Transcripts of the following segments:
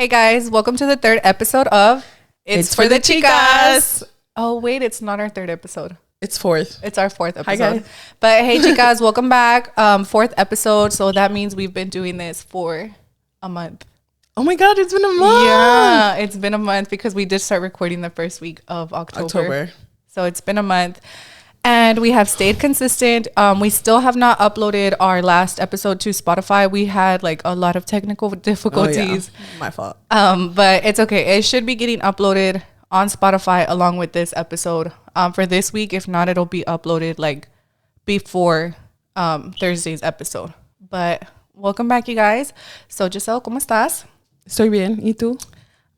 Hey guys, welcome to the third episode of It's for the Chicas. Oh wait, it's not our third episode. It's fourth. It's our fourth episode. Hi guys. But hey chicas, welcome back. Fourth episode. So that means we've been doing this for a month. Oh my god, it's been a month. Yeah, it's been a month because we did start recording the first week of October. So it's been a month. And we have stayed consistent. We still have not uploaded our last episode to Spotify. We had like a lot of technical difficulties. Oh, yeah. My fault. But it's okay. It should be getting uploaded on Spotify along with this episode for this week. If not, it'll be uploaded like before Thursday's episode. But welcome back, you guys. So Gisele, ¿cómo estás? Estoy bien. ¿Y tú?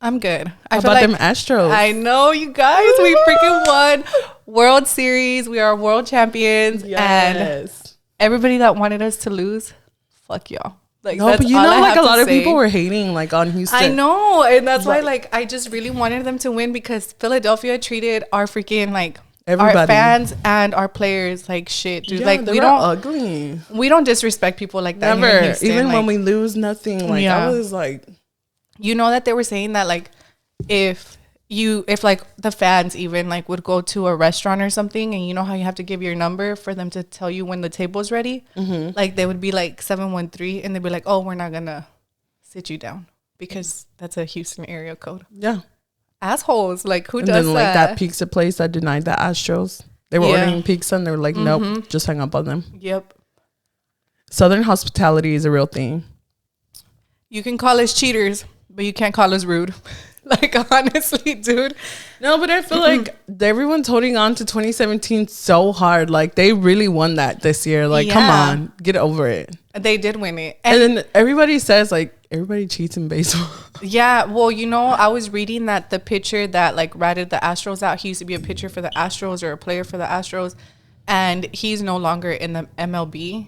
I'm good. How about them Astros? I know, you guys. We freaking won World Series. We are world champions. Yes. And everybody that wanted us to lose, fuck y'all. Like, no, but you know, like a lot of people were hating like on Houston. I know. And that's why like I just really wanted them to win because Philadelphia treated our freaking like everybody. Our fans and our players like shit, dude. Yeah, like we don't ugly. We don't disrespect people like that. Never. Here in Houston. Even like, when we lose nothing. Like I was like, you know that they were saying that like if like the fans even like would go to a restaurant or something and you know how you have to give your number for them to tell you when the table's ready, like they would be like 713 and they'd be like, oh, we're not gonna sit you down because that's a Houston area code. Yeah, assholes. Like who and does then, that? Like that pizza place that denied the Astros, they were ordering pizza and they were like, nope, just hang up on them. Yep. Southern hospitality is a real thing. You can call us cheaters, but you can't call us rude. Like, honestly, dude. No, but I feel like everyone's holding on to 2017 so hard. Like, they really won that this year. Like, come on, get over it. They did win it. And then everybody says, like, everybody cheats in baseball. Yeah, well, you know, I was reading that the pitcher that, like, ratted the Astros out, he used to be a pitcher for the Astros or a player for the Astros. And he's no longer in the MLB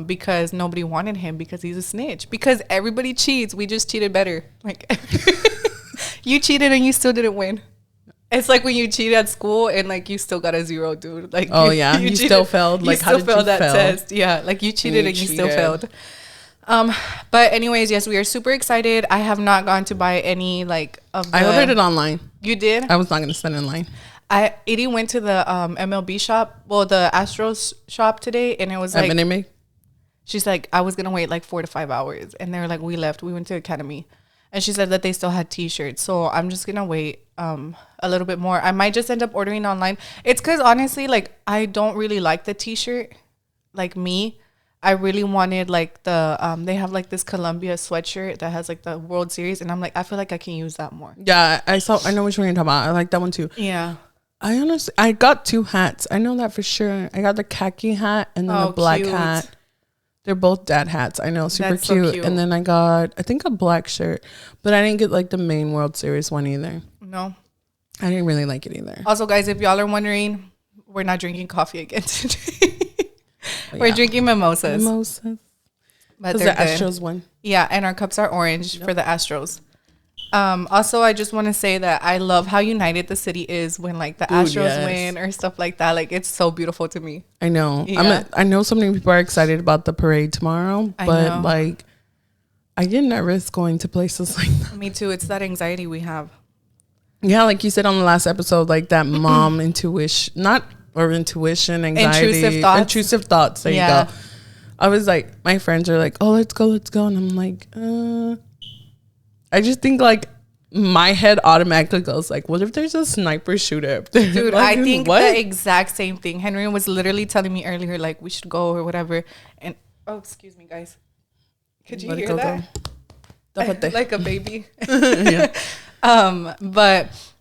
because nobody wanted him because he's a snitch. Because everybody cheats. We just cheated better. Like... You cheated and you still didn't win. It's like when you cheat at school and like you still got a 0, dude. Like you still failed. Like how did you fail that test? Yeah, like you cheated and you still failed. But anyways, yes, we are super excited. I have not gone to buy any like of. I ordered it online. You did? I was not going to spend in line. Edie went to the MLB shop, well, the Astros shop today, and it was like Minute Maid? She's like, I was gonna wait like 4 to 5 hours, and they were like, we left. We went to Academy. And she said that they still had T-shirts. So I'm just going to wait a little bit more. I might just end up ordering online. It's because, honestly, like, I don't really like the T-shirt. Like, me. I really wanted, like, the... they have, like, this Columbia sweatshirt that has, like, the World Series. And I'm like, I feel like I can use that more. Yeah, I know which one you're talking about. I like that one, too. Yeah. I got 2 hats. I know that for sure. I got the khaki hat and then the black hat. They're both dad hats. I know, super cute. So cute. And then I got, I think, a black shirt. But I didn't get, like, the main World Series one either. No. I didn't really like it either. Also, guys, if y'all are wondering, we're not drinking coffee again today. We're drinking mimosas. But they're the Astros won. Yeah, and our cups are orange for the Astros. Also, I just want to say that I love how united the city is when like the Astros win or stuff like that. Like it's so beautiful to me. I know. Yeah. I know so many people are excited about the parade tomorrow, but like I get nervous going to places like that. Me too. It's that anxiety we have. Yeah, like you said on the last episode, like that mom intuition, anxiety, intrusive thoughts. There you go. I was like, my friends are like, oh, let's go. And I'm like, I just think like my head automatically goes like, what if there's a sniper shooter up there? Dude, like, I think the exact same thing. Henry was literally telling me earlier, like we should go or whatever. And oh, excuse me, guys. Could you hear that? Like a baby. Yeah. But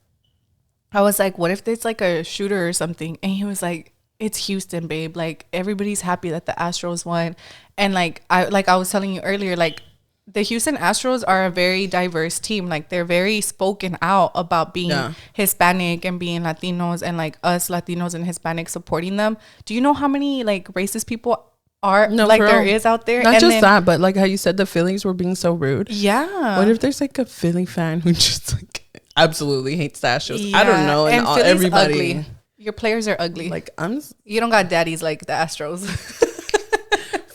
I was like, what if there's like a shooter or something? And he was like, it's Houston, babe. Like everybody's happy that the Astros won. And like I was telling you earlier, like the Houston Astros are a very diverse team. Like they're very spoken out about being Hispanic and being Latinos and like us Latinos and Hispanics supporting them. Do you know how many like racist people are there is out there? Not just that, but like how you said the Phillies were being so rude. Yeah. What if there's like a Philly fan who just like absolutely hates the Astros? Yeah. I don't know. And everybody. Ugly. Your players are ugly. Like you don't got daddies like the Astros.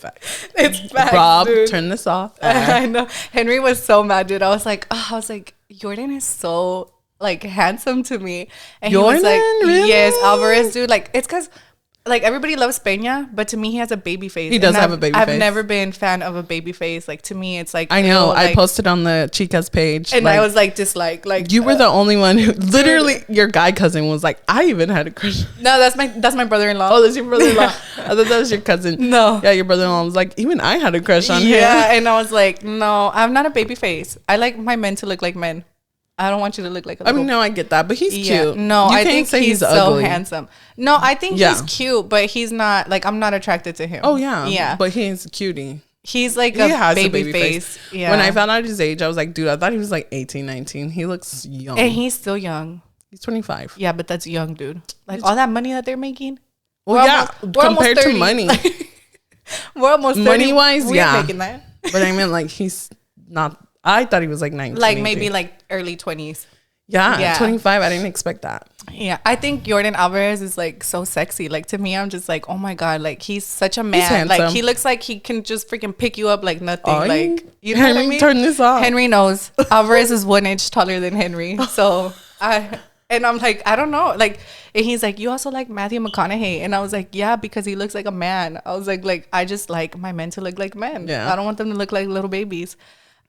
facts. It's facts, Rob, dude. turn this off. I know. Henry was so mad, dude. I was like, Jordan is so like handsome to me. And Jordan, he was like, really? yes, Alvarez, dude. Like, it's because like everybody loves Peña, but to me he has a baby face. He does have a baby face. I've never been fan of a baby face. Like, to me it's like, I know. like, I posted on the Chicas page. And like, I was like, dislike. Like, you were the only one who literally your guy cousin was like, I even had a crush. No, that's my brother-in-law. Oh, that's your brother-in-law. I thought that was your cousin. No. Yeah, your brother-in-law was like, even I had a crush on him. Yeah, and I was like, no, I'm not a baby face. I like my men to look like men. I don't want you to look like a little... I mean, no, I get that, but he's cute. No, I think he's so ugly. handsome. No, I think he's cute, but he's not, like, I'm not attracted to him. Oh, yeah. Yeah. But he's a cutie. He's like a baby face. Yeah. When I found out his age, I was like, dude, I thought he was like 18, 19. He looks young. And he's still young. He's 25. Yeah, but that's young, dude. Like, all that money that they're making. Well, yeah, compared to money. We're almost 30. Money-wise, yeah. Making that. But I mean, like, he's not... I thought he was like 19. Like, maybe like early 20s. Yeah, 25. I didn't expect that. Yeah, I think Jordan Alvarez is like so sexy. Like, to me, I'm just like, oh my god, like he's such a man. Like, he looks like he can just freaking pick you up like nothing. Like, you know Henry, what I mean? Turn this off. Henry knows Alvarez is 1 inch taller than Henry. So I'm like, I don't know. Like, and he's like, you also like Matthew McConaughey, and I was like, yeah, because he looks like a man. I was like I just like my men to look like men. Yeah, I don't want them to look like little babies.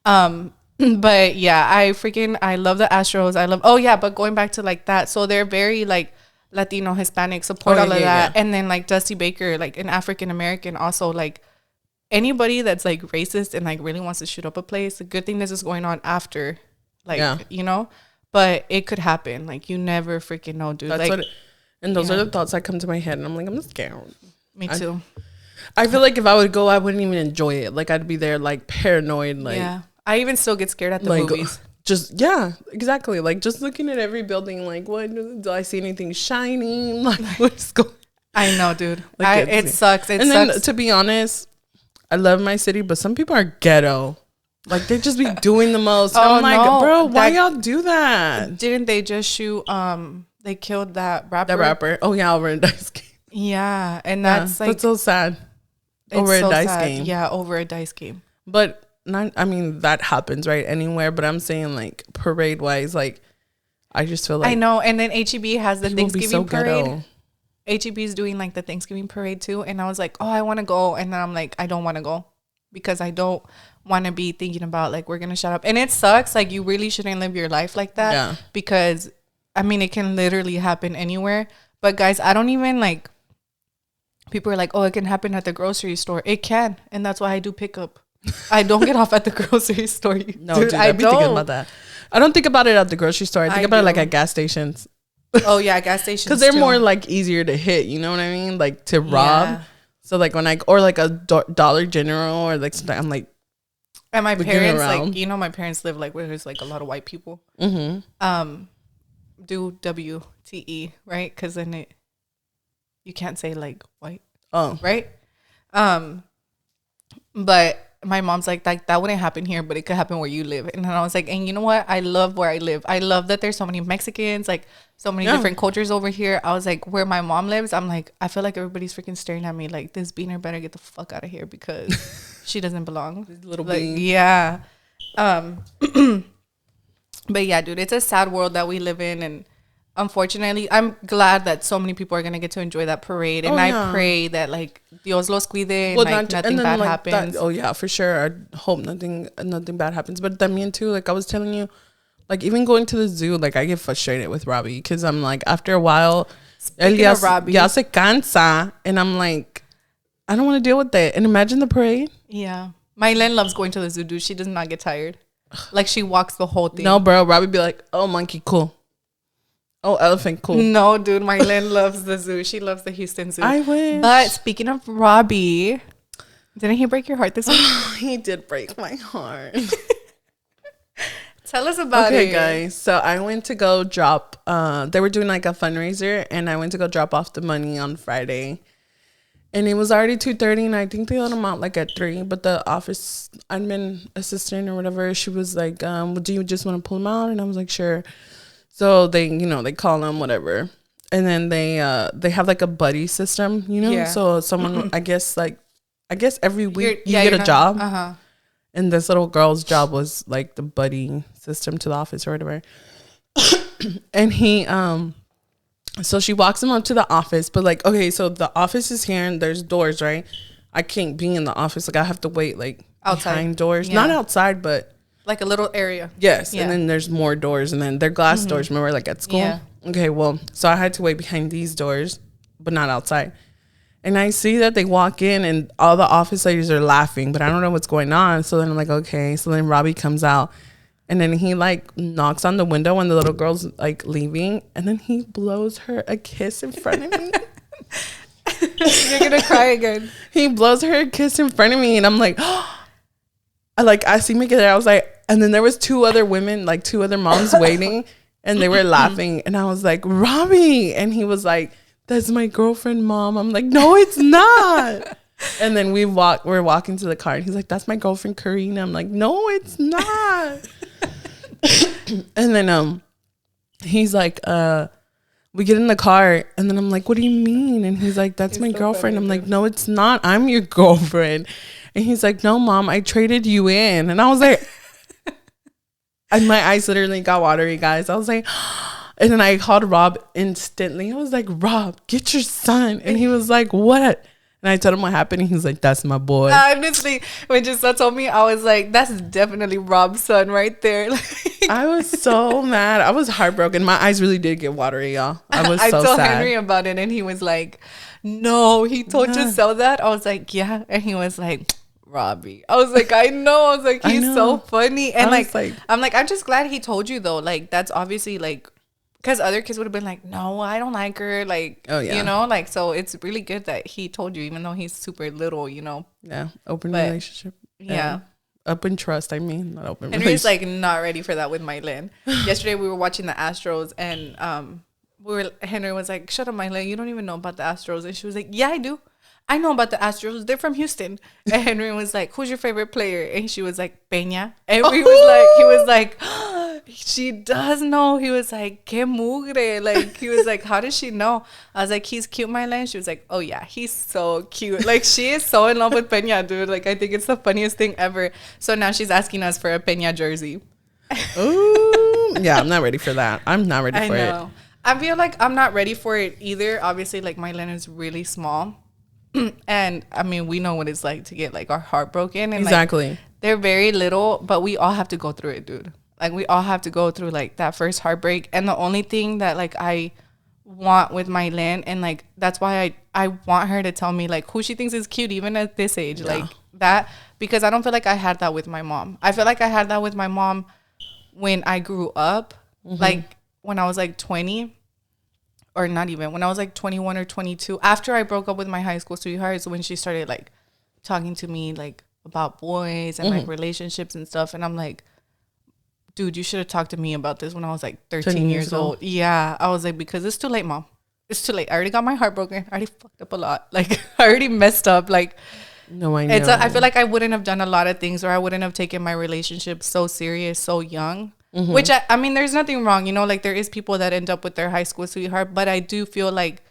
But yeah, I love the Astros. But going back to like that, so they're very like Latino, Hispanic, support all of that. Yeah. And then like Dusty Baker, like an African American, also like anybody that's like racist and like really wants to shoot up a place. A good thing this is going on after, like, you know, but it could happen. Like, you never freaking know, dude. That's like, and those are the thoughts that come to my head, and I'm like, I'm scared. Me too. I feel like if I would go, I wouldn't even enjoy it. Like, I'd be there like paranoid. Like, yeah. I even still get scared at the movies. Exactly. Like, just looking at every building, like, what do I see anything shining? Like, what's going? I know, dude. Like, it sucks. Then, to be honest, I love my city, but some people are ghetto. Like, they just be doing the most. I'm like, bro, why y'all do that? Didn't they just shoot? They killed that rapper. That rapper. Oh yeah, over a dice game. Yeah, and that's like, that's so sad. Over a dice game. Yeah, over a dice game. But. I mean, that happens right anywhere, but I'm saying like parade wise, like I just feel like I know. And then HEB has the Thanksgiving parade. HEB is doing like the Thanksgiving parade too, and I was like, oh, I want to go, and then I'm like, I don't want to go because I don't want to be thinking about like we're gonna shut up, and it sucks. Like, you really shouldn't live your life like that because I mean, it can literally happen anywhere. But guys, I don't even like. People are like, oh, it can happen at the grocery store. It can, and that's why I do pickup. I don't get off at the grocery store. No, dude, I be thinking about that. I don't think about it at the grocery store. I think about it like at gas stations. Oh yeah, gas stations. Because they're more like easier to hit. You know what I mean? Like to rob. Yeah. So like when or like a Dollar General or like something, I'm like. And my parents, like, you know, my parents live like where there's like a lot of white people. Mm-hmm. Do WTE, right? Because then you can't say like white. Oh. Right. But my mom's like that wouldn't happen here, but it could happen where you live. And then I was like, and you know what? I love where I live. I love that there's so many Mexicans, like so many different cultures over here. I was like, where my mom lives, I'm like, I feel like everybody's freaking staring at me like, this beaner better get the fuck out of here because she doesn't belong. This little bean. Yeah. But yeah, dude, it's a sad world that we live in, and unfortunately, I'm glad that so many people are gonna get to enjoy that parade, and I pray that like Dios los cuide, and like nothing bad happens. Oh yeah, for sure. I hope nothing bad happens. But también too, like I was telling you, like even going to the zoo, like I get frustrated with Robbie because I'm like, after a while, ya se cansa, and I'm like, I don't want to deal with that. And imagine the parade. Yeah, Mylen loves going to the zoo, dude. She does not get tired. Like, she walks the whole thing. No, bro, Robbie be like, oh, monkey, cool. Oh, elephant, cool. No, dude, Mylen loves the zoo. She loves the Houston Zoo. I wish. But speaking of Robbie, didn't he break your heart this week? He did break my heart. Tell us about it. Okay, guys. So I went to go drop. They were doing like a fundraiser, and I went to go drop off the money on Friday. And it was already 2:30, and I think they let them out like at 3. But the office admin assistant or whatever, she was like, do you just want to pull them out? And I was like, sure. So they, they call them, whatever. And then they have like a buddy system, Yeah. So someone, I guess, like I guess every week you get a job. Uh-huh. And this little girl's job was like the buddy system to the office or whatever. And he, so she walks him up to the office, but like, okay, so the office is here and there's doors, right? I can't be in the office. Like I have to wait like outside behind doors, not outside, but like a little area. Yes. Yeah. And then there's more doors and then they're glass doors. Remember, like at school? Yeah. Okay. Well, so I had to wait behind these doors, but not outside. And I see that they walk in and all the office ladies are laughing, but I don't know what's going on. So then I'm like, okay. So then Robbie comes out and then he like knocks on the window when the little girl's like leaving. And then he blows her a kiss in front of me. You're going to cry again. He blows her a kiss in front of me. And I'm like, oh. I see me get there. I was like, and then there was two other women, like two other moms waiting and they were laughing. And I was like, Robbie. And he was like, that's my girlfriend, Mom. I'm like, no, it's not. And then we're walking to the car and he's like, that's my girlfriend, Karina. I'm like, no, it's not. And then he's like, we get in the car and then I'm like, what do you mean? And he's like, that's my girlfriend. I'm like, no, it's not. I'm your girlfriend. And he's like, no, Mom, I traded you in. And I was like, and my eyes literally got watery, guys. I was like, and then I called Rob instantly. I was like, Rob, get your son. And he was like, what? And I told him what happened. And he's like, that's my boy. Honestly, when Gisele told me, I was like, that's definitely Rob's son right there. I was so mad. I was heartbroken. My eyes really did get watery, y'all. I was so sad. I told Henry about it and he was like, no, he told Gisele that. I was like, yeah. And he was like, Robbie. I was like, I know. I was like, he's so funny. And I'm just glad he told you though. Like, that's obviously like, because other kids would have been like, no, I don't like her. Like, oh, yeah. You know, like, so it's really good that he told you, even though he's super little, you know. Yeah. Open relationship. Yeah. Open trust, I mean. Not open Henry's like not ready for that with Mylin. Yesterday we were watching the Astros and Henry was like, shut up, Mylin. You don't even know about the Astros. And she was like, yeah, I do. I know about the Astros. They're from Houston. And Henry was like, who's your favorite player? And she was like, Peña. And he was like, she does know. He was like, que mugre. Like, he was like, how does she know? I was like, he's cute, Mylin. She was like, oh yeah, he's so cute. Like, she is so in love with Peña, dude. Like, I think it's the funniest thing ever. So now she's asking us for a Peña jersey. Ooh. Yeah, I'm not ready for that. I'm not ready for it. I feel like I'm not ready for it either. Obviously, like, Mylin is really small. And I mean, we know what it's like to get like our heart broken. And exactly. Like, they're very little, but we all have to go through it, dude. Like, we all have to go through like that first heartbreak. And the only thing that like I want with Mylin, and like that's why I want her to tell me like who she thinks is cute even at this age. Yeah. Like that, because I don't feel like I had that with my mom. I feel like I had that with my mom when I grew up. Like when I was like 20. Or not even, when I was like 21 or 22, after I broke up with my high school sweetheart, is when she started like talking to me like about boys and like relationships and stuff. And I'm like, dude, you should have talked to me about this when I was like 13 years old. Yeah. I was like, because it's too late, Mom. It's too late. I already got my heart broken. I already fucked up a lot. Like, I already messed up. Like, no, I know. I feel like I wouldn't have done a lot of things, or I wouldn't have taken my relationship so serious, so young. Which, I mean, there's nothing wrong, you know, like there is people that end up with their high school sweetheart, but I do feel like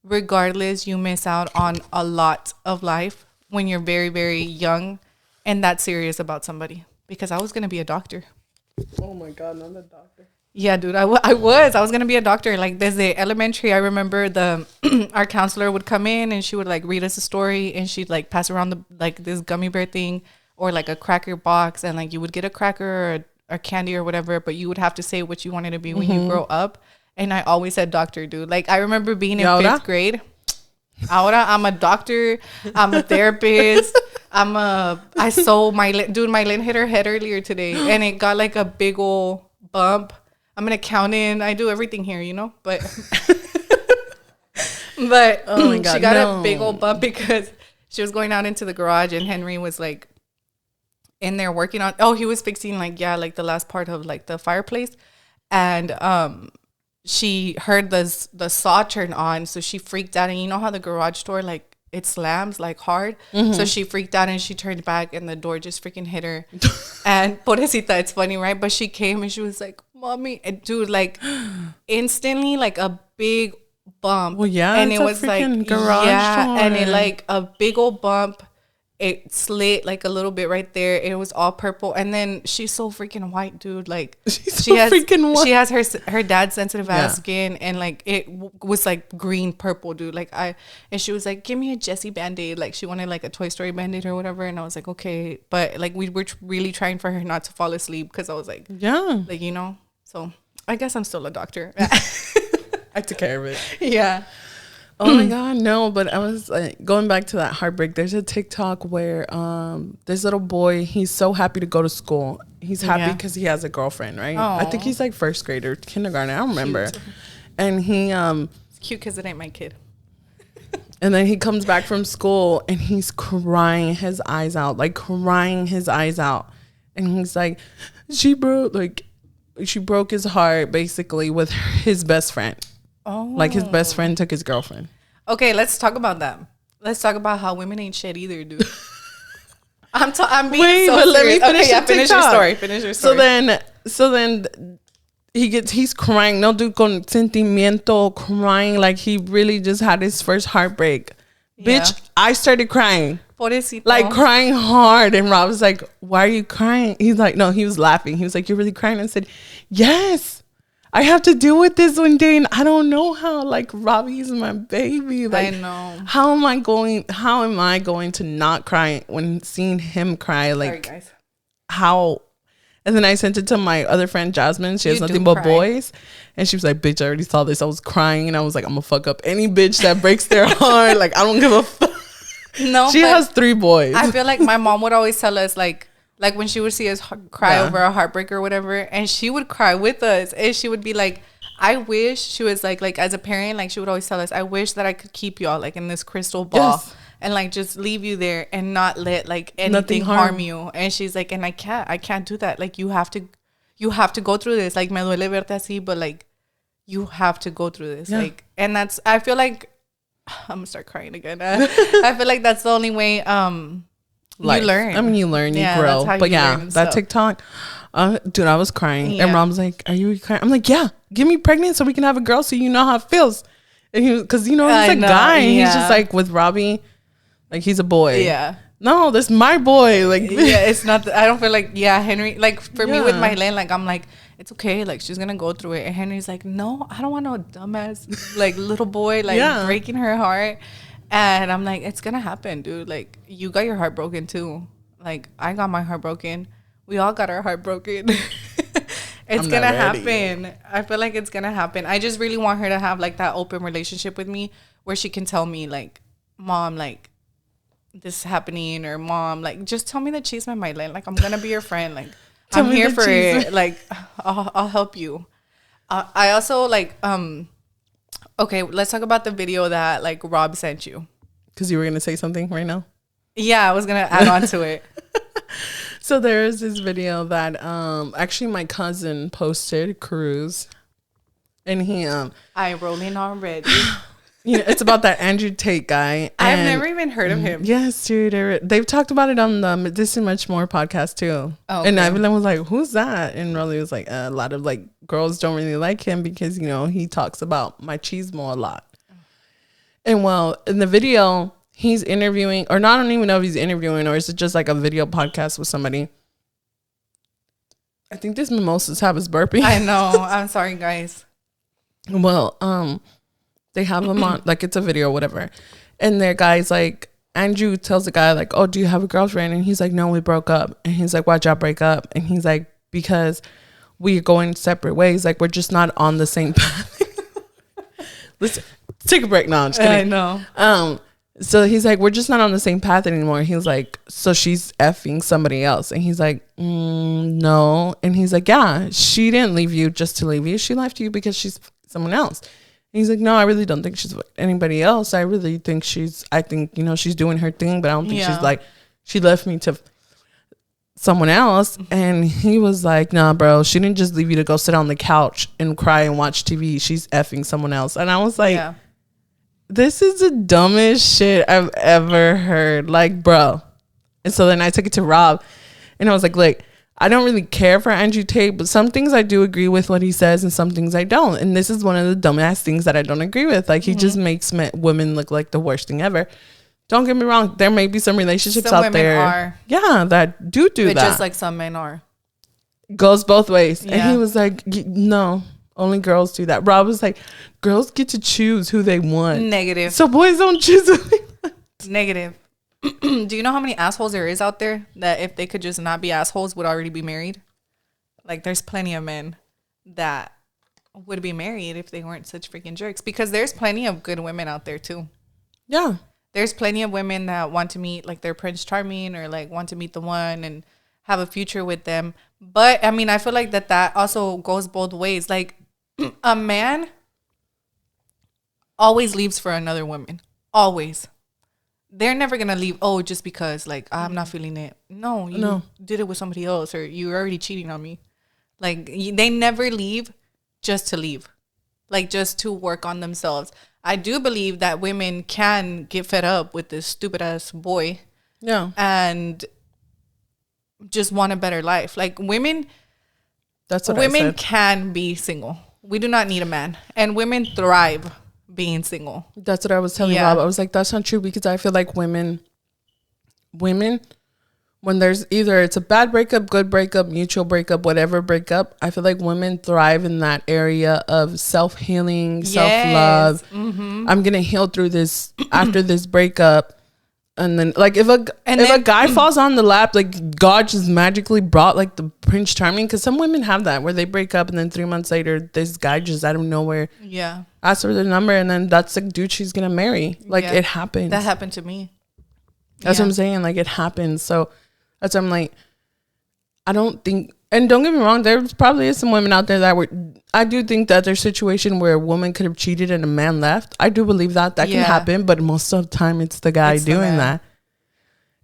regardless, you miss out on a lot of life when you're very, very young and that serious about somebody. Because I was going to be a doctor. Oh my God, not a doctor. Yeah, dude, I was going to be a doctor. Like, there's the elementary, I remember our counselor would come in and she would like read us a story and she'd like pass around this gummy bear thing or like a cracker box, and like you would get a cracker or candy or whatever, but you would have to say what you wanted to be when you grow up. And I always said doctor, dude. Like, I remember being in 5th grade. Ahora, I'm a doctor. I'm a therapist. I sew Mylin hit her head earlier today and it got like a big old bump. I'm an accountant. I do everything here, you know, but oh my God, she got a big old bump because she was going out into the garage and Henry was like in there working on, he was fixing like the last part of like the fireplace, and she heard the saw turn on, so she freaked out. And you know how the garage door like it slams like hard, so she freaked out and she turned back and the door just freaking hit her. And pobrecita, it's funny, right? But she came and she was like, Mommy, and dude, like instantly like a big bump. Well, yeah, and it was like garage door. And it like a big old bump. it slit like a little bit right there. It was all purple, and then she's so freaking white, dude. Like she has her dad's sensitive ass skin, and like it was like green purple, dude. Like and she was like, give me a Jessie Band-Aid. Like she wanted like a Toy Story Band-Aid or whatever, and I was like, okay, but like we were really trying for her not to fall asleep because I was like, yeah, like So I guess I'm still a doctor. I took care of it. Yeah. Oh my God, no, but I was like, going back to that heartbreak. There's a TikTok where this little boy, he's so happy to go to school. He's happy because he has a girlfriend, right? Aww. I think he's like first grade or kindergarten. I don't remember. Cute. And he it's cute because it ain't my kid. And then he comes back from school and he's crying his eyes out, and he's like, she broke his heart basically with his best friend. Oh. Like his best friend took his girlfriend. Okay, let's talk about that. Let's talk about how women ain't shit either, dude. I'm being so but serious. Let me finish finish your story. Finish your story. So then he's crying, no dude con sentimiento, crying like he really just had his first heartbreak. Yeah. Bitch, I started crying. Pobrecito. Like crying hard, and Rob was like, why are you crying? He's like, no, he was laughing. He was like, you're really crying? I said, yes. I have to deal with this one day, and I don't know how. Like, Robbie's my baby. Like, I know. How am I going to not cry when seeing him cry? Like, sorry, guys. How? And then I sent it to my other friend Jasmine. She has nothing but boys, and she was like, "Bitch, I already saw this. I was crying, and I was like, I'm gonna fuck up any bitch that breaks their heart. Like, I don't give a fuck." No, she has 3 boys. I feel like my mom would always tell us like when she would see us cry over a heartbreak or whatever, and she would cry with us, and she would be like, I wish, she was like as a parent, like she would always tell us, I wish that I could keep y'all like in this crystal ball and like just leave you there and not let like anything harm you. And she's like, and I can't do that. Like you have to go through this. Like me duele verte así, but like you have to go through this. Like, and that's, I feel like I'm gonna start crying again. I feel like that's the only way you learn. I mean, you learn, you grow. But that TikTok, dude, I was crying. And Mom's like, are you crying? I'm like, yeah, get me pregnant so we can have a girl so you know how it feels. And he, because he's a guy. And he's just like, with Robbie, like he's a boy. Yeah. No, that's my boy. Like, it's not. I don't feel like, Henry. Like for me with Mylene, like I'm like, it's okay. Like she's gonna go through it. And Henry's like, no, I don't want no dumbass like little boy like breaking her heart. And I'm like, it's gonna happen, dude. Like you got your heart broken too. Like I got my heart broken. We all got our heart broken. It's gonna happen. I feel like it's gonna happen. I just really want her to have like that open relationship with me where she can tell me like, Mom, like this is happening, or Mom, like just tell me the chisme, my line. Like I'm gonna be your friend. Like I'm here for it. Like I'll help you. I also like okay, let's talk about the video that like Rob sent you. Because you were gonna say something right now. Yeah, I was gonna add on to it. So there is this video that actually my cousin posted, Cruz, and he I rolling already. It's about that Andrew Tate guy. I've never even heard of him. Yes, dude. They've talked about it on the This and Much More podcast too. Oh, okay. And Evelyn was like, "Who's that?" And Rolly was like, "A lot of like girls don't really like him because he talks about machismo a lot." And well, in the video, he's interviewing, or not, I don't even know if he's interviewing or is it just like a video podcast with somebody. I think this mimosas have us burping. I know. I'm sorry, guys. Well, they have him on, like it's a video or whatever. And their guy's like, Andrew tells the guy like, oh, do you have a girlfriend? And he's like, no, we broke up. And he's like, why'd y'all break up? And he's like, because we're going separate ways. Like, we're just not on the same path. Let's take a break now. I'm just kidding. I know. So he's like, we're just not on the same path anymore. He's like, so she's effing somebody else. And he's like, no. And he's like, yeah, she didn't leave you just to leave you. She left you because she's someone else. And he's like, no, I really don't think she's anybody else. I really think she's doing her thing, but I don't think she's like, she left me to someone else. And he was like, nah, bro, she didn't just leave you to go sit on the couch and cry and watch TV. She's effing someone else. And I was like, this is the dumbest shit I've ever heard. Like, bro. And so then I took it to Rob and I was like, look, I don't really care for Andrew Tate, but some things I do agree with what he says and some things I don't. And this is one of the dumbass things that I don't agree with. Like, he just makes women look like the worst thing ever. Don't get me wrong. There may be some relationships out there. Yeah, that do that. Just like some men are. Goes both ways. Yeah. And he was like, no, only girls do that. Rob was like, girls get to choose who they want. Negative. So boys don't choose who they want. Negative. Do you know how many assholes there is out there that if they could just not be assholes would already be married? Like, there's plenty of men that would be married if they weren't such freaking jerks, because there's plenty of good women out there too. Yeah. There's plenty of women that want to meet like their Prince Charming, or like want to meet the one and have a future with them. But I mean, I feel like that also goes both ways. Like, a man always leaves for another woman. Always. They're never going to leave, just because like I'm not feeling it. No, you did it with somebody else, or you're already cheating on me. Like, they never leave just to leave. Like, just to work on themselves. I do believe that women can get fed up with this stupid ass boy. Yeah. And just want a better life. Like, women. That's what women can be single. We do not need a man. And women thrive being single. That's what I was telling Rob. I was like, that's not true, because I feel like women, when there's either it's a bad breakup, good breakup, mutual breakup, whatever breakup, I feel like women thrive in that area of self-healing, self-love. Mm-hmm. I'm going to heal through this after this breakup. And then, like, if a guy falls on the lap, like, God just magically brought, like, the Prince Charming. Because some women have that, where they break up and then 3 months later, this guy just out of nowhere asks for their number. And then that's the dude she's going to marry. Like, it happens. That happened to me. That's what I'm saying. Like, it happens. So that's what I'm like, I don't think, and don't get me wrong, there probably is some women out there that I do think that there's a situation where a woman could have cheated and a man left. I do believe that can happen, but most of the time it's the guy doing that.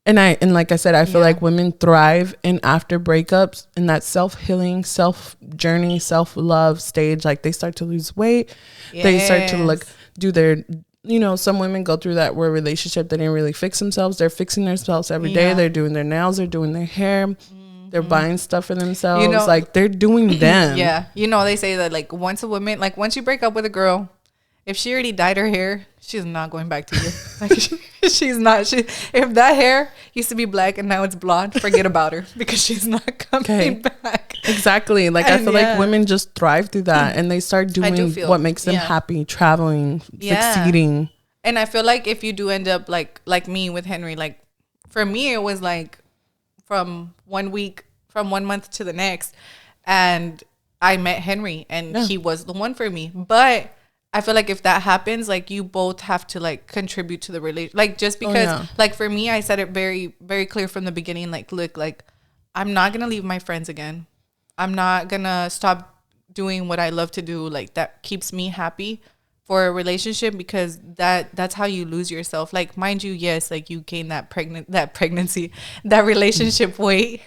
And like I said, I feel like women thrive in after breakups, in that self-healing, self-journey, self-love stage. Like, they start to lose weight. Yes. They start to do their, some women go through that where relationship, they didn't really fix themselves. They're fixing themselves every day. They're doing their nails. They're doing their hair. Mm-hmm. They're buying stuff for themselves. Like, they're doing them. Yeah. They say that, like, once you break up with a girl, if she already dyed her hair, she's not going back to you. Like, she's not. If that hair used to be black and now it's blonde, forget about her, because she's not coming back. Exactly. Like, I feel like women just thrive through that, and they start doing what makes them happy, traveling, succeeding. And I feel like if you do end up like me with Henry, like, for me, it was like from 1 month to the next, and I met Henry, and he was the one for me. But I feel like if that happens, like, you both have to, like, contribute to the relation. Like, just because, like, for me, I said it very, very clear from the beginning. Like, look, like, I'm not going to leave my friends again. I'm not going to stop doing what I love to do. Like, that keeps me happy for a relationship, because that's how you lose yourself. Like, mind you, yes, like, you gain that pregnancy, that relationship weight,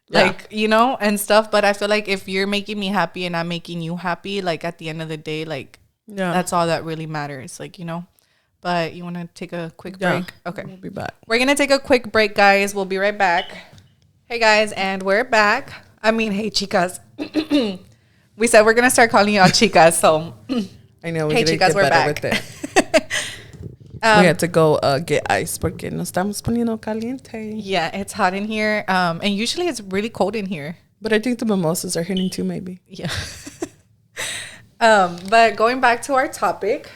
like, and stuff. But I feel like if you're making me happy and I'm making you happy, like, at the end of the day, like, that's all that really matters, like, But you want to take a quick break? Okay. We'll be back. We're going to take a quick break, guys. We'll be right back. Hey, guys, and we're back. I mean, hey, chicas. We said we're going to start calling y'all chicas, so. I know. Hey, chicas, we're back. We had to go get ice porque nos estamos poniendo caliente. Yeah, it's hot in here. And usually it's really cold in here. But I think the mimosas are hitting too, maybe. Yeah. But going back to our topic,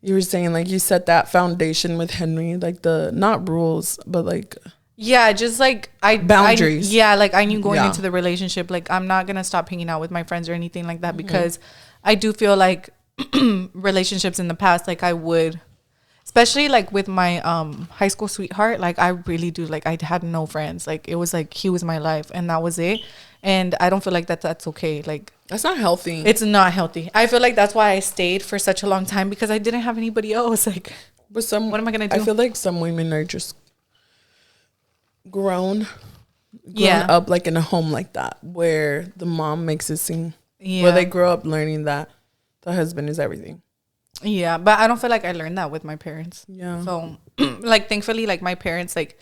you were saying, like, you set that foundation with Henry, like, the not rules, but like, just like boundaries. Like, I knew going into the relationship, like, I'm not gonna stop hanging out with my friends or anything like that, because I do feel like relationships in the past, like, I would, especially like with my high school sweetheart, like, I really do, like, I had no friends. Like, it was like he was my life and that was it. And I don't feel like that's okay. Like, that's not healthy. It's not healthy. I feel like that's why I stayed for such a long time, because I didn't have anybody else. Like, what am I gonna do? I feel like some women are just grown up, like, in a home like that, where the mom makes it seem, where they grow up learning that the husband is everything. Yeah, but I don't feel like I learned that with my parents. Yeah. So, like, thankfully, like, my parents, like,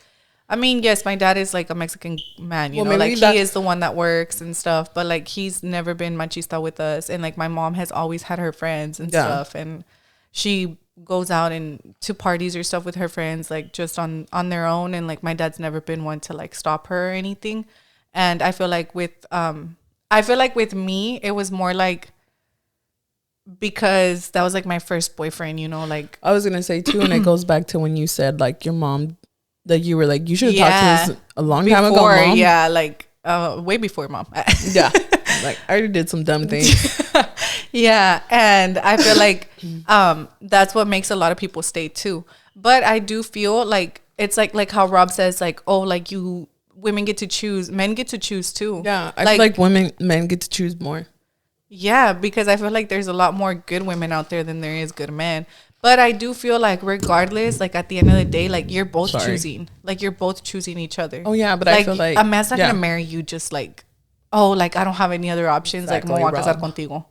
I mean, yes, my dad is, like, a Mexican man, you know, like, he is the one that works and stuff, but, like, he's never been machista with us, and, like, my mom has always had her friends and stuff, and she goes out and to parties or stuff with her friends, like just on their own. And like my dad's never been one to like stop her or anything. And I feel like with me, it was more like, because that was like my first boyfriend, you know, like I was gonna say too, and it goes back to when you said like your mom, that you were like, you should have talked to us a long time ago, Mom. Yeah, like way before, Mom. Yeah, like I already did some dumb things. Yeah, and I feel like that's what makes a lot of people stay too. But I do feel like it's like how Rob says, like, oh, like women get to choose, men get to choose too. Yeah, I feel like men get to choose more. Yeah, because I feel like there's a lot more good women out there than there is good men. But I do feel like regardless, like at the end of the day, like you're both choosing. Like you're both choosing each other. Oh, yeah, but like, I feel like a man's not going to marry you just like, oh, like I don't have any other options. Exactly, like, me voy a casar contigo.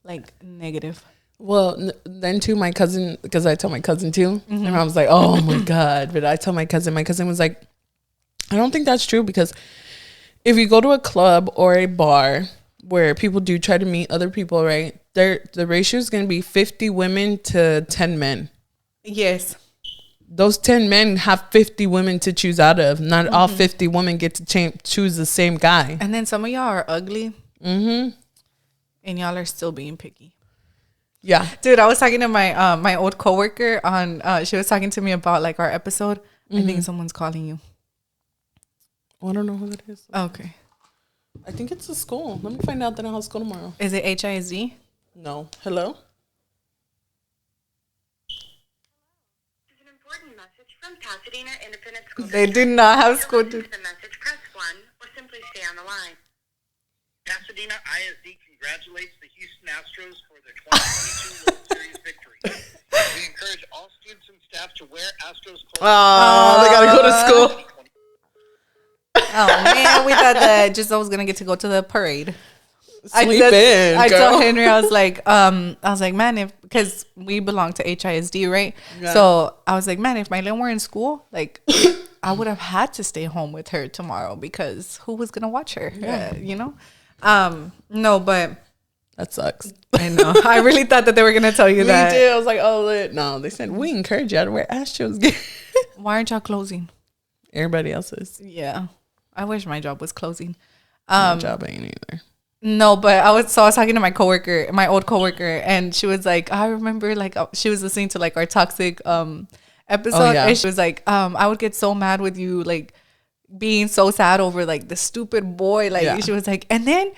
Like, negative. Well, then too, my cousin, because I told my cousin too, and I was like, oh my God. But I told my cousin was like, I don't think that's true, because if you go to a club or a bar where people do try to meet other people, right? The ratio is going to be 50 women to 10 men. Yes. Those 10 men have 50 women to choose out of. Not all 50 women get to choose the same guy. And then some of y'all are ugly. Mm-hmm. And y'all are still being picky. Yeah. Dude, I was talking to my my old coworker on, she was talking to me about like our episode. I think someone's calling you. I don't know who that is. Okay. I think it's a school. Let me find out that I have school tomorrow. Is it HISD? No. Hello? This is an important message from Pasadena Independent School They District. do not have school. To the message, press 1 or simply stay on the line. Pasadena ISD congratulates the Houston Astros for their 2022 World Series victory. We encourage all students and staff to wear Astros clothes. Oh, they gotta go to school. Oh man, we thought that Gisele was gonna get to go to the parade. I told Henry, I was like, man, if, because we belong to HISD, right? Yeah. So I was like, man, if Mylene were in school, like, I would have had to stay home with her tomorrow, because who was gonna watch her? Yeah. You know? No, but that sucks. I know. I really thought that they were gonna tell you that. Me too. I was like, oh, lit. No, they said we encourage you to wear Astros gear. Why aren't y'all closing? Everybody else is. Yeah. I wish my job was closing. My job ain't either. No, but I was talking to my coworker, my old coworker, and she was like, I remember like she was listening to like our toxic episode, and she was like, I would get so mad with you, like being so sad over like the stupid boy, like she was like, and then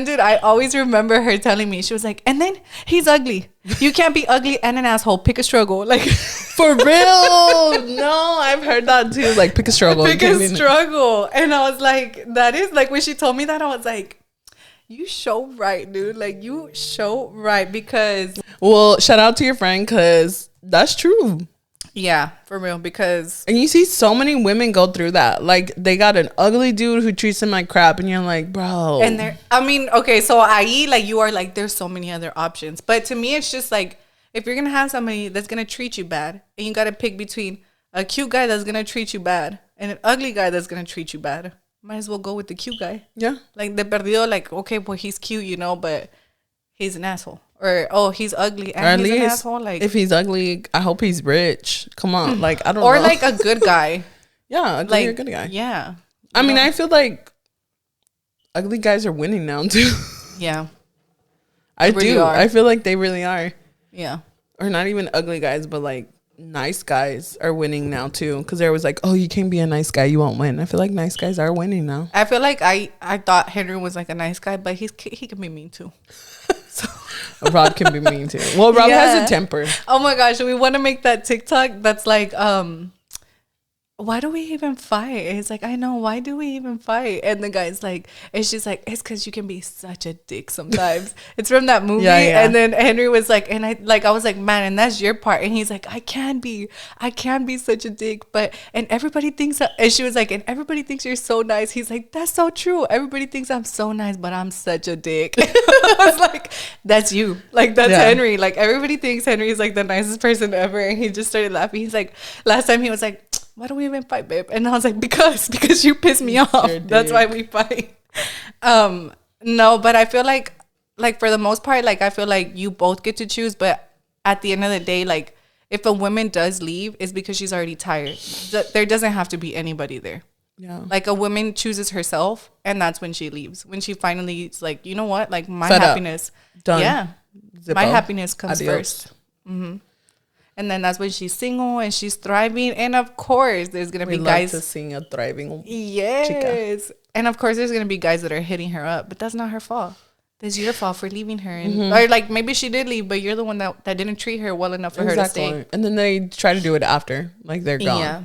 dude, I always remember her telling me, she was like, and then he's ugly. You can't be ugly and an asshole. Pick a struggle. Like, for real. No, I've heard that too. Like, pick a struggle. Pick a struggle. And I was like, that is like, when she told me that, I was like, you show right, dude. Like, you show right, because. Well, shout out to your friend, because that's true. Yeah, for real, because. And you see so many women go through that. Like, they got an ugly dude who treats them like crap, and you're like, bro. And okay, so you are like, there's so many other options. But to me, it's just like, if you're going to have somebody that's going to treat you bad, and you got to pick between a cute guy that's going to treat you bad and an ugly guy that's going to treat you bad, might as well go with the cute guy. Yeah. Like, de perdido, like, okay, well, he's cute, you know, but he's an asshole. Or, oh, he's ugly and he's an asshole. Like, if he's ugly, I hope he's rich. Come on. Like, I don't know. Or like a good guy. Yeah, ugly or good guy. Yeah. I mean, I feel like ugly guys are winning now, too. Yeah. I do. I feel like they really are. Yeah. Or not even ugly guys, but like nice guys are winning now too, because there was like, oh, you can't be a nice guy, you won't win. I feel like nice guys are winning now. I feel like I thought Henry was like a nice guy, but he can be mean too. So Rob can be mean too. Well, Rob has a temper. Oh my gosh, we want to make that TikTok that's like why do we even fight? It's like, I know, why do we even fight? And the guy's like, it's just like, it's because you can be such a dick sometimes. It's from that movie. Yeah. And then Henry was like, and I was like, man, and that's your part. And he's like, I can be such a dick, but, and everybody thinks that, and she was like, and everybody thinks you're so nice. He's like, that's so true. Everybody thinks I'm so nice, but I'm such a dick. I was like, that's you. Like, that's Henry. Like, everybody thinks Henry is like the nicest person ever. And he just started laughing. He's like, last time he was like, why do we even fight, babe? And I was like, because you piss me off. Sure, that's why we fight. No, but I feel like for the most part, like, I feel like you both get to choose, but at the end of the day, like if a woman does leave, it's because she's already tired. There doesn't have to be anybody there. Yeah. Like a woman chooses herself, and that's when she leaves. When she finally is like, you know what? Like my Fed up. happiness. Done. Yeah. Zippo. My happiness comes Adios. first. And then that's when she's single and she's thriving. And of course, there's going to be guys. to sing a thriving Yes. chica. And of course, there's going to be guys that are hitting her up, but that's not her fault. That's your fault for leaving her. And, or like maybe she did leave, but you're the one that didn't treat her well enough for her to stay. And then they try to do it after, like they're gone. Yeah.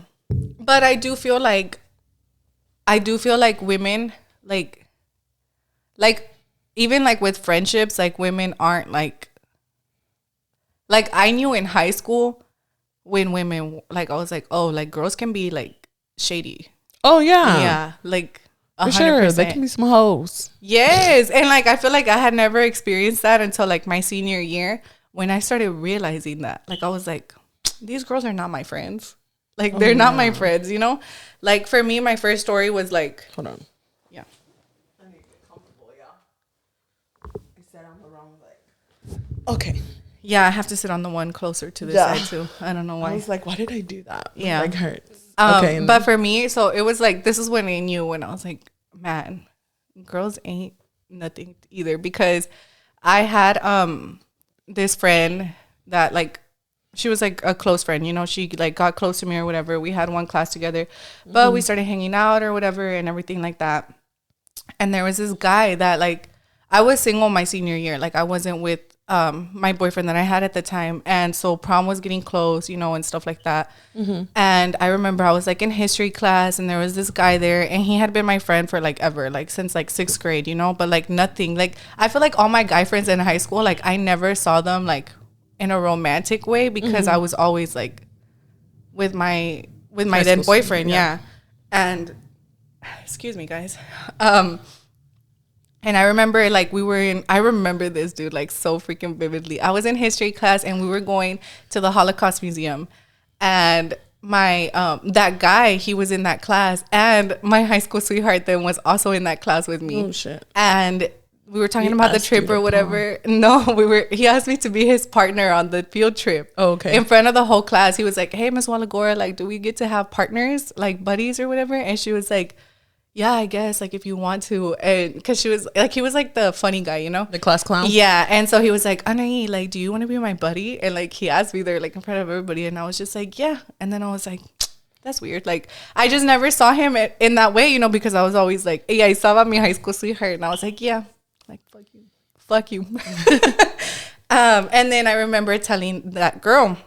But I do feel like women, like even like with friendships, like women aren't like I knew in high school when women, like I was like, oh, like girls can be like shady. Oh yeah. Yeah. Like 100%. For sure. They can be some hoes. Yes. And like I feel like I had never experienced that until like my senior year when I started realizing that. Like I was like, these girls are not my friends. Like they're not my friends, you know? Like for me, my first story was like, Hold on. yeah. I need to get comfortable, y'all. I said I'm the wrong leg. Okay. Yeah, I have to sit on the one closer to this side too. I don't know why. I was like, why did I do that? Yeah. Like hurts. Okay. But for me, so it was like, this is when I knew, when I was like, man, girls ain't nothing either, because I had this friend that like, she was like a close friend, you know, she like got close to me or whatever. We had one class together, but we started hanging out or whatever and everything like that. And there was this guy that like, I was single my senior year. Like I wasn't with my boyfriend that I had at the time. And so prom was getting close, you know, and stuff like that. And I remember I was like in history class and there was this guy there and he had been my friend for like ever, like since like 6th grade, you know, but like nothing. Like I feel like all my guy friends in high school, like I never saw them like in a romantic way because I was always like with my then boyfriend. Yeah. And excuse me, guys. And I remember like I remember this dude like so freaking vividly. I was in history class and we were going to the Holocaust Museum, and my that guy, he was in that class, and my high school sweetheart then was also in that class with me. Oh shit. And we were talking about the trip or whatever. No, he asked me to be his partner on the field trip. Oh, okay. In front of the whole class. He was like, hey, Miss Walagora, like, do we get to have partners, like buddies or whatever? And she was like, yeah, I guess, like, if you want to. And because she was like, he was like the funny guy, you know? The class clown? Yeah. And so he was like, Anahy, like, do you want to be my buddy? And like, he asked me there, like, in front of everybody. And I was just like, yeah. And then I was like, that's weird. Like, I just never saw him in that way, you know, because I was always like, hey, I saw my high school sweetheart. And I was like, yeah, like, fuck you. And then I remember telling that girl,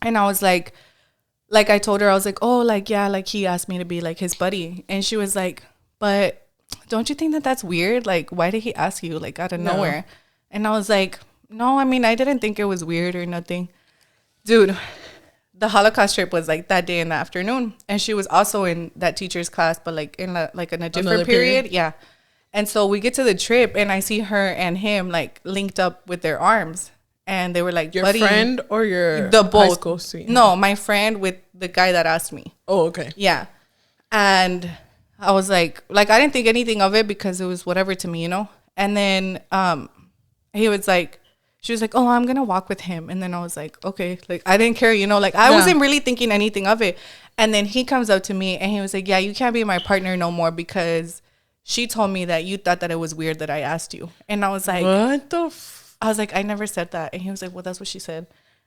and I was like I told her, I was like, oh, like, yeah, like he asked me to be like his buddy. And she was like, but don't you think that that's weird? Like, why did he ask you, like, out of nowhere? And I was like, no, I mean, I didn't think it was weird or nothing. Dude, the Holocaust trip was like that day in the afternoon. And she was also in that teacher's class, but like in a different Another period. Yeah. And so we get to the trip and I see her and him like linked up with their arms. And they were like, your buddy, friend or your the both. High school sweetheart? No, my friend with the guy that asked me. Oh, okay. Yeah. And I was like I didn't think anything of it because it was whatever to me, you know? And then he was like, she was like, oh, I'm going to walk with him. And then I was like, okay. Like, I didn't care, you know? Like, I wasn't really thinking anything of it. And then he comes up to me and he was like, yeah, you can't be my partner no more because she told me that you thought that it was weird that I asked you. And I was like, what the I was like, I never said that. And he was like, well, that's what she said.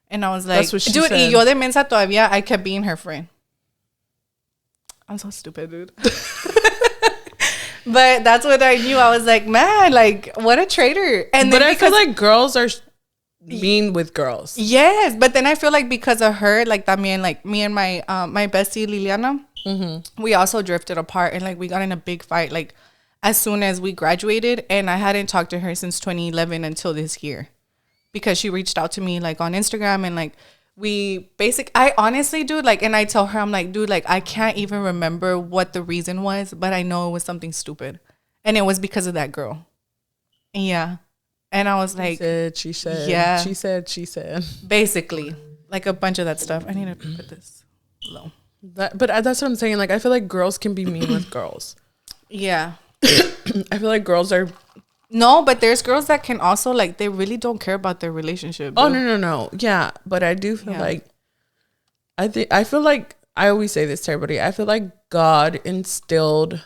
And I was like, that's what she dude, said. y yo de mensa todavía, I kept being her friend. I'm so stupid, dude. But that's what I knew. I was like, man, like, what a traitor. And but then I feel like girls are mean with girls. Yes, but then I feel like because of her, like, también, like, me and my my bestie, Liliana, we also drifted apart. And, like, we got in a big fight, like, as soon as we graduated, and I hadn't talked to her since 2011 until this year because she reached out to me like on Instagram and like I honestly, dude, like, and I tell her, I'm like, dude, like, I can't even remember what the reason was, but I know it was something stupid and it was because of that girl. Yeah. And I was like, she said, yeah, she said, basically like a bunch of that stuff. I need to put this low. But that's what I'm saying. Like, I feel like girls can be mean with girls. Yeah. I feel like girls are No, but there's girls that can also like they really don't care about their relationship. Oh no. Yeah, but I do feel like I feel like I always say this to everybody. I feel like God instilled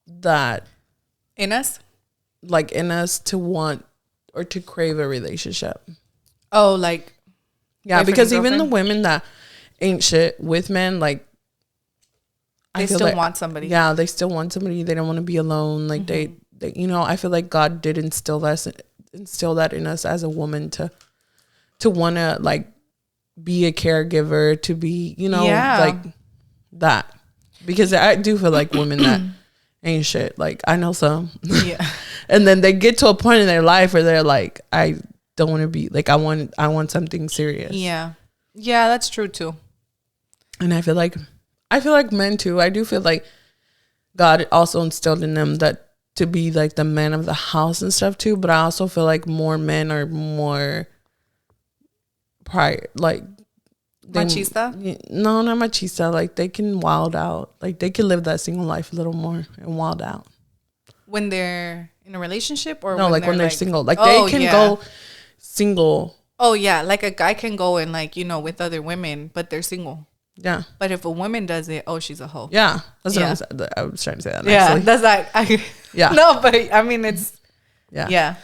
that in us, like in us to want or to crave a relationship. Oh, like yeah, because even the women that ain't shit with men, like they still like, want somebody. Yeah, they still want somebody. They don't want to be alone. Like they, you know, I feel like God did instill that in us as a woman to want to like be a caregiver, to be, you know, like that. Because I do feel like women that ain't shit. Like I know some. Yeah. And then they get to a point in their life where they're like, I don't want to be like, I want something serious. Yeah. Yeah, that's true too. And I feel like men too. I do feel like God also instilled in them that to be like the man of the house and stuff too. But I also feel like more men are more like machista. No, not machista. Like they can wild out. Like they can live that single life a little more and wild out when they're in a relationship, or no, when they're single. Like they can go single. Oh yeah, like a guy can go and like, you know, with other women, but they're single. Yeah. But if a woman does it, oh, she's a hoe. Yeah. That's what I was trying to say that. Yeah. Actually. That's like, yeah. No, but I mean, it's, yeah.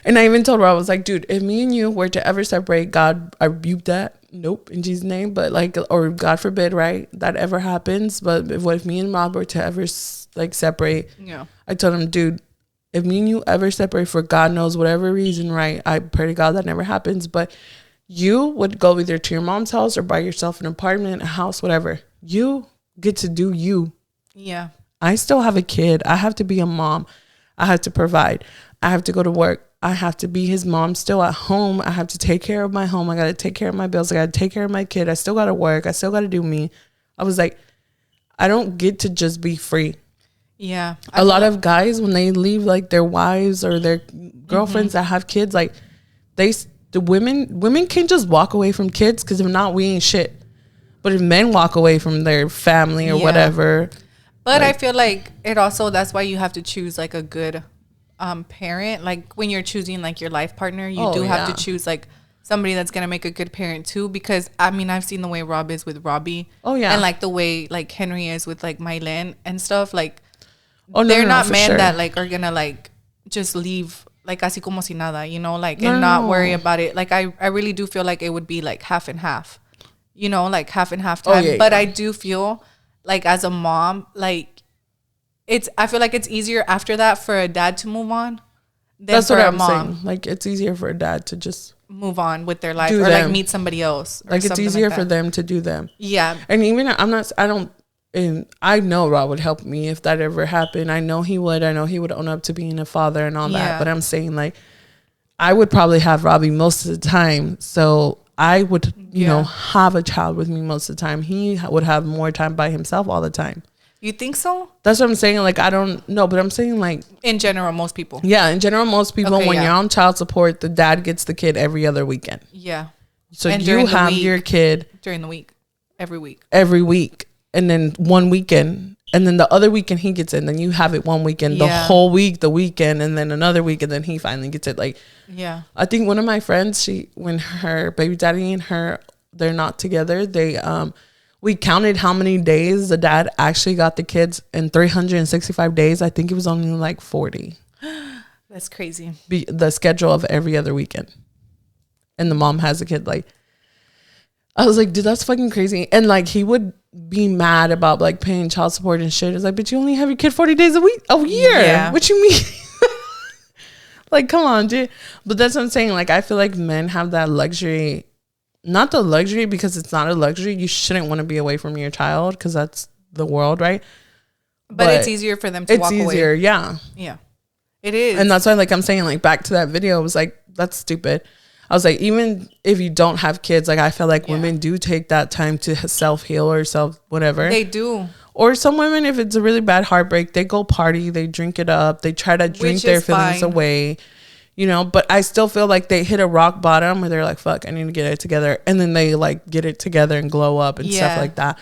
And I even told her, I was like, dude, if me and you were to ever separate, God, I rebuke that. Nope. In Jesus' name. But like, or God forbid, right? That ever happens. But what if me and Rob were to ever like separate? Yeah. I told him, dude, if me and you ever separate for God knows whatever reason, right? I pray to God that never happens. But you would go either to your mom's house or buy yourself an apartment, a house, whatever. You get to do you. Yeah. I still have a kid. I have to be a mom. I have to provide. I have to go to work. I have to be his mom still at home. I have to take care of my home. I got to take care of my bills. I got to take care of my kid. I still got to work. I still got to do me. I was like, I don't get to just be free. Yeah. A lot of guys, when they leave like their wives or their girlfriends that have kids, like the women can just walk away from kids, because if not, we ain't shit. But if men walk away from their family or whatever. But like, I feel like it also, that's why you have to choose like a good parent. Like when you're choosing like your life partner, you do have to choose like somebody that's going to make a good parent too. Because I mean, I've seen the way Rob is with Robbie. Oh yeah. And like the way like Henry is with like Mylen and stuff. Like they're not men that like are going to like just leave like así como si nada, you know, like and not worry about it. Like I really do feel like it would be like half and half, you know, like half and half time. But I do feel like as a mom, like I feel like it's easier after that for a dad to move on than that's for what I'm mom. Saying. Like it's easier for a dad to just move on with their life or like meet somebody else. Like it's easier like for them to do them. Yeah. And even and I know Rob would help me if that ever happened. I know he would. I know he would own up to being a father and all that. But I'm saying like, I would probably have Robbie most of the time. So I would, you know, have a child with me most of the time. He would have more time by himself all the time. You think so? That's what I'm saying. Like, I don't know, but I'm saying like. In general, most people. Yeah, in general, most people, when you're on child support, the dad gets the kid every other weekend. Yeah. So and you have your kid. During the week. Every week. Every week. And then one weekend, and then the other weekend he gets it. And then you have it one weekend, the whole week, the weekend, and then another week, and then he finally gets it. Like, yeah. I think one of my friends, when her baby daddy and her, they're not together. We counted how many days the dad actually got the kids in 365 days. I think it was only like 40. That's crazy. The schedule of every other weekend, and the mom has a kid. Like, I was like, dude, that's fucking crazy. And like, he would be mad about like paying child support and shit. It's like, but you only have your kid 40 days a year. Yeah. What you mean? Like, come on, dude. But that's what I'm saying. Like, I feel like men have that luxury, not the luxury because it's not a luxury. You shouldn't want to be away from your child because that's the world, right? But it's easier for them to walk away. It's easier, yeah. Yeah, it is. And that's why, like, I'm saying, like, back to that video, it was like, that's stupid. I was like, even if you don't have kids, like, I feel like women do take that time to self-heal or whatever. They do. Or some women, if it's a really bad heartbreak, they go party, they drink it up, they try to drink their feelings away, you know. But I still feel like they hit a rock bottom where they're like, fuck, I need to get it together. And then they like get it together and glow up and stuff like that.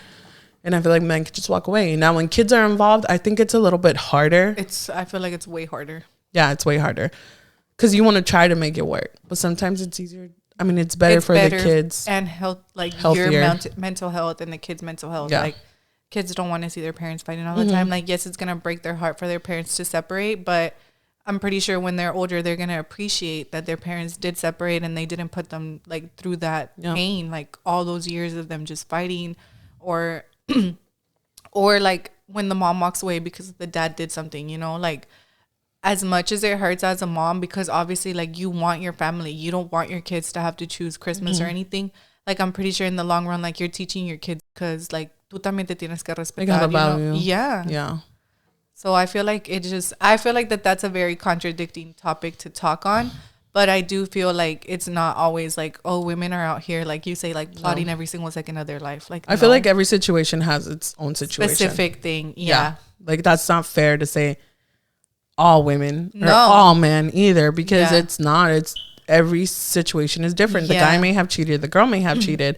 And I feel like men could just walk away. Now, when kids are involved, I think it's a little bit harder. I feel like it's way harder. Yeah, it's way harder because you want to try to make it work, but sometimes it's easier. I mean, it's better for the kids and health, like healthier. Your mental health and the kids' mental health. Yeah. Like kids don't want to see their parents fighting all the time. Like, yes, it's gonna break their heart for their parents to separate, but I'm pretty sure when they're older, they're gonna appreciate that their parents did separate and they didn't put them like through that pain, like all those years of them just fighting, or or like when the mom walks away because the dad did something, you know, like as much as it hurts as a mom, because obviously like you want your family, you don't want your kids to have to choose Christmas or anything. Like I'm pretty sure in the long run, like you're teaching your kids because like tú también te tienes que respetar, you know? Yeah. So I feel like I feel like that's a very contradicting topic to talk on. But I do feel like it's not always like, oh, women are out here, like you say, like plotting every single second of their life. Like I feel like every situation has its own situation. Specific thing. Yeah. Like that's not fair to say all women or all men either, because it's not. It's every situation is different. The guy may have cheated. The girl may have cheated.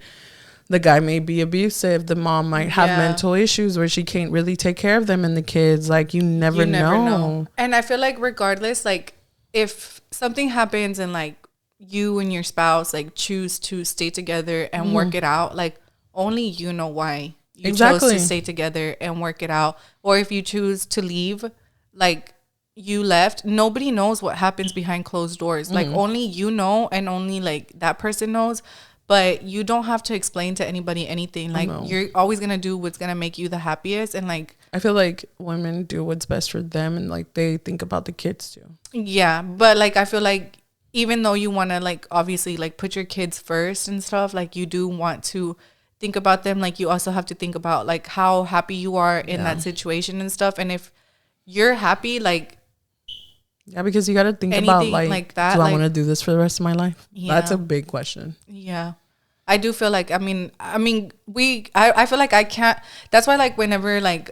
The guy may be abusive. The mom might have mental issues where she can't really take care of them and the kids. Like you never know. And I feel like regardless, like if something happens and like you and your spouse like choose to stay together and work it out, like only you know why you chose to stay together and work it out. Or if you choose to leave, like you left, nobody knows what happens behind closed doors. Like only you know, and only like that person knows. But you don't have to explain to anybody anything. Like you're always gonna do what's gonna make you the happiest. And like I feel like women do what's best for them, and like they think about the kids too. Yeah, but like I feel like even though you want to like obviously like put your kids first and stuff, like you do want to think about them. Like you also have to think about like how happy you are in that situation and stuff. And if you're happy, like because you got to think about like that, do I want to do this for the rest of my life? That's a big question. Yeah. I do feel like, I feel like I can't, that's why like whenever like,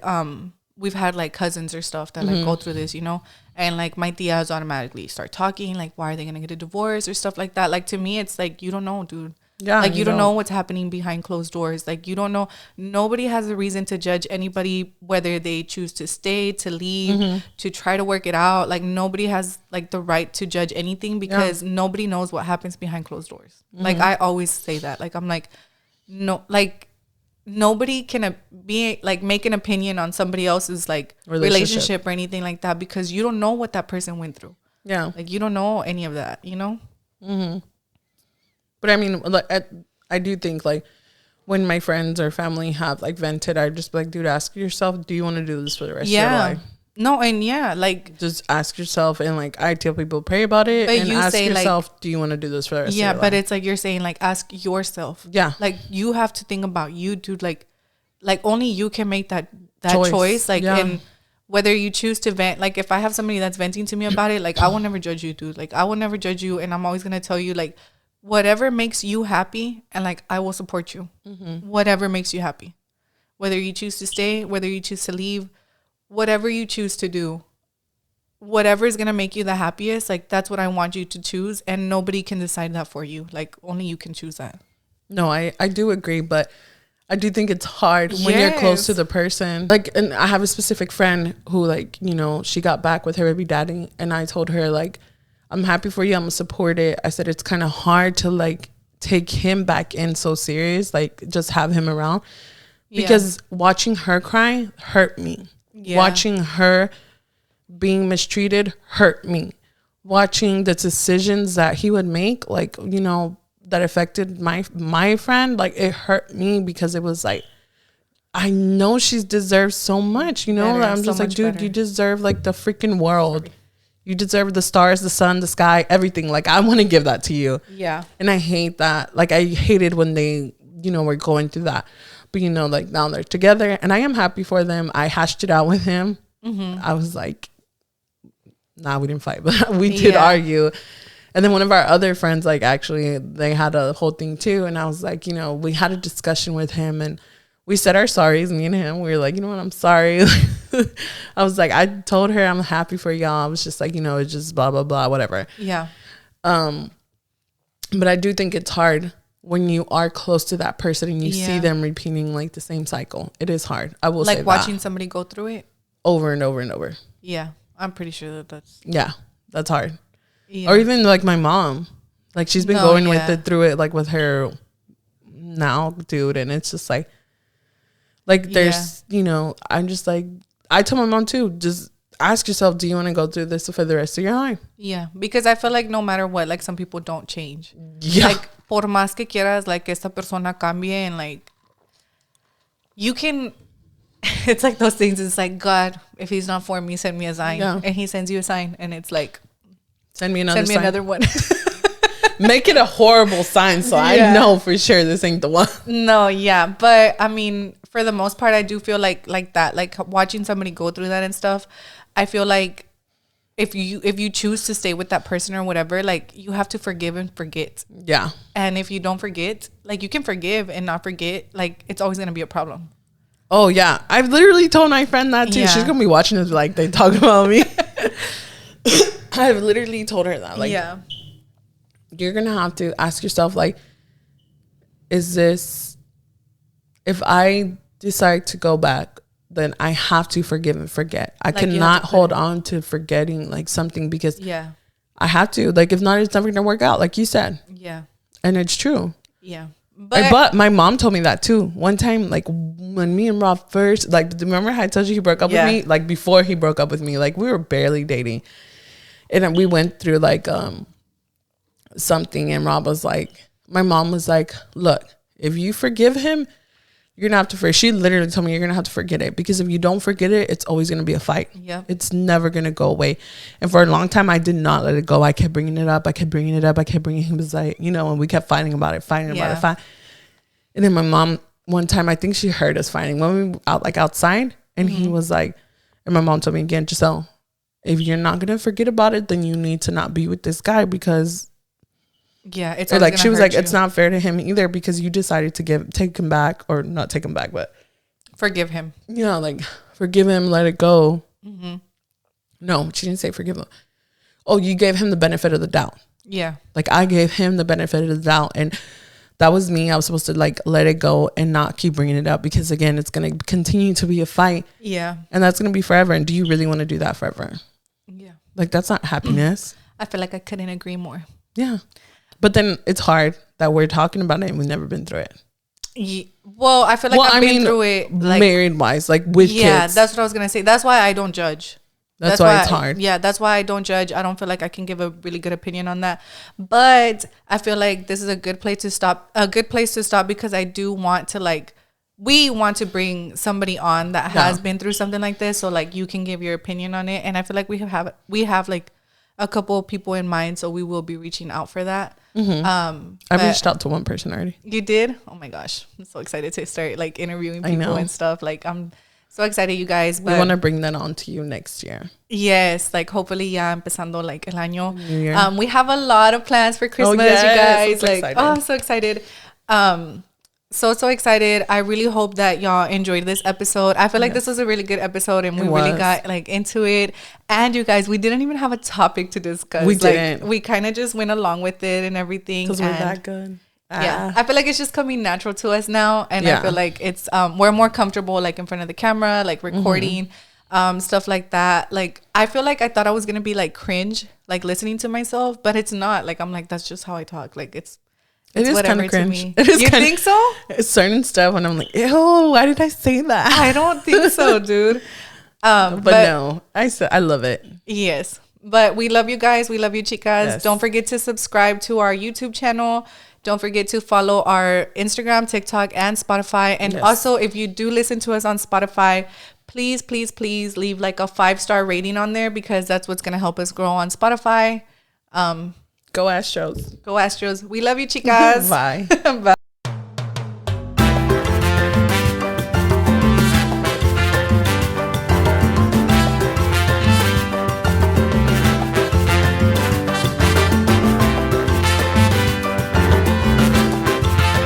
we've had like cousins or stuff that like go through this, you know, and like my tias automatically start talking, like, why are they going to get a divorce or stuff like that? Like to me, it's like, you don't know, dude. Yeah. Like you don't know what's happening behind closed doors. Like you don't know, nobody has a reason to judge anybody, whether they choose to stay, to leave, to try to work it out. Like nobody has like the right to judge anything, because nobody knows what happens behind closed doors. Like I always say that, like, I'm like, no, like nobody can be like make an opinion on somebody else's like relationship or anything like that, because you don't know what that person went through. Yeah. Like you don't know any of that, you know? But I mean, like, I do think like when my friends or family have like vented, I just be like, dude, ask yourself, do you want to do this for the rest of your life? No, and like just ask yourself, and like I tell people, pray about it, and ask yourself, like, do you want to do this for the rest of your life? Yeah, but it's like you're saying, like, ask yourself. Yeah, like you have to think about you, dude. Like only you can make that choice. Like, and whether you choose to vent, like if I have somebody that's venting to me about it, like I will never judge you, dude. Like I will never judge you, and I'm always gonna tell you like whatever makes you happy, and like I will support you. Whatever makes you happy, whether you choose to stay, whether you choose to leave, whatever you choose to do, whatever is gonna make you the happiest, like that's what I want you to choose, and nobody can decide that for you. Like only you can choose that. No, I do agree, but I do think it's hard when you're close to the person. Like, and I have a specific friend who, like, you know, she got back with her baby daddy, and I told her like, I'm happy for you, I'm gonna support it. I said it's kind of hard to like take him back in so serious, like just have him around, because watching her cry hurt me. Watching her being mistreated hurt me. Watching the decisions that he would make, like, you know, that affected my friend, like it hurt me, because it was like, I know she deserves so much, you know. I'm just like, dude, you deserve like the freaking world. You deserve the stars, the sun, the sky, everything. Like I want to give that to you. Yeah. And I hate that. Like I hated when they, you know, were going through that. But, you know, like now they're together, and I am happy for them. I hashed it out with him. I was like, nah, we didn't fight, but we did argue. And then one of our other friends, like actually they had a whole thing too. And I was like, you know, we had a discussion with him, and we said our sorries, me and him. We were like, you know what, I'm sorry. I was like, I told her I'm happy for y'all. I was just like, you know, it's just blah, blah, blah, whatever. Yeah. But I do think it's hard when you are close to that person and you see them repeating like the same cycle. It is hard. I will say that. Like watching somebody go through it? Over and over and over. Yeah. I'm pretty sure that's... Yeah. That's hard. Yeah. Or even like my mom, like she's been going through it like with her now dude, and it's just like there's you know, I'm just like, I told my mom too, just ask yourself, do you want to go through this for the rest of your life? Yeah, because I feel like no matter what, like some people don't change. Yeah, like por más que quieras, like esta persona cambie, and like you can. It's like those things. It's like, God, if he's not for me, send me a sign, and he sends you a sign, and it's like, send me another one. Make it a horrible sign, so I know for sure this ain't the one. No, yeah, but I mean, for the most part, I do feel like that, like watching somebody go through that and stuff. I feel like if you choose to stay with that person or whatever, like you have to forgive and forget. Yeah, and if you don't forget, like you can forgive and not forget, like it's always gonna be a problem. Oh yeah, I've literally told my friend that too. She's gonna be watching this, like they talk about me. I've literally told her that, like, you're gonna have to ask yourself, like, is this, if I decide to go back, then I have to forgive and forget. I cannot hold on to forgetting like something, because I have to, like, if not, it's never gonna work out, like you said. Yeah, and it's true. Yeah. But my mom told me that too. One time, like when me and Rob first, like, remember how I told you he broke up with me? Like before he broke up with me, like we were barely dating, and then we went through like something, and Rob was like, my mom was like, look, if you forgive him, you're gonna have to forget. She literally told me you're gonna have to forget it, because if you don't forget it, it's always gonna be a fight. Yeah, it's never gonna go away. And for a long time, I did not let it go. I kept bringing it up. He was like, you know, and we kept fighting about it. And then my mom, one time, I think she heard us fighting when we were out, like outside, and he was like, and my mom told me again, Gisele, if you're not gonna forget about it, then you need to not be with this guy, because it's like, she was like, it's not fair to him either, because you decided to take him back, or not take him back, but forgive him. Yeah, like forgive him, let it go. No, she didn't say forgive him. Oh, you gave him the benefit of the doubt. Yeah, like I gave him the benefit of the doubt, and that was me. I was supposed to like let it go and not keep bringing it up, because again, it's gonna continue to be a fight. Yeah, and that's gonna be forever. And do you really want to do that forever? Yeah, like that's not happiness. I feel like I couldn't agree more. Yeah. But then it's hard that we're talking about it and we've never been through it. Yeah. Well, I feel like I've been through it, like, married wise, like with kids. Yeah, that's what I was gonna say. That's why I don't judge. That's why it's hard. Yeah, that's why I don't judge. I don't feel like I can give a really good opinion on that. But I feel like this is a good place to stop. Because I do want to, like, we want to bring somebody on that has been through something like this, so like you can give your opinion on it. And I feel like we have like a couple of people in mind, so we will be reaching out for that. I reached out to one person already. You did? Oh my gosh, I'm so excited to start like interviewing people and stuff. Like I'm so excited, you guys. But we want to bring that on to you next year. Yes, like hopefully ya empezando like el año. We have a lot of plans for Christmas, you guys. Like excited. I'm so excited. So excited. I really hope that y'all enjoyed this episode. I feel like this was a really good episode, and we really got like into it. And you guys, we didn't even have a topic to discuss. We didn't. We kind of just went along with it and everything. Because we're that good. Yeah, I feel like it's just coming natural to us now, and I feel like it's we're more comfortable like in front of the camera, like recording, stuff like that. Like I feel like I thought I was gonna be like cringe, like listening to myself, but it's not. Like I'm like, that's just how I talk. Like it is kind of cringe. It is. You think so? Certain stuff, and I'm like, ew, why did I say that? I don't think so, dude. But no, I love it. Yes, but we love you guys. We love you, chicas. Yes. Don't forget to subscribe to our YouTube channel. Don't forget to follow our Instagram, TikTok, and Spotify. And also, if you do listen to us on Spotify, please, please, please leave like a 5-star rating on there, because that's what's gonna help us grow on Spotify. Go Astros. Go Astros. We love you, chicas. Bye. Bye.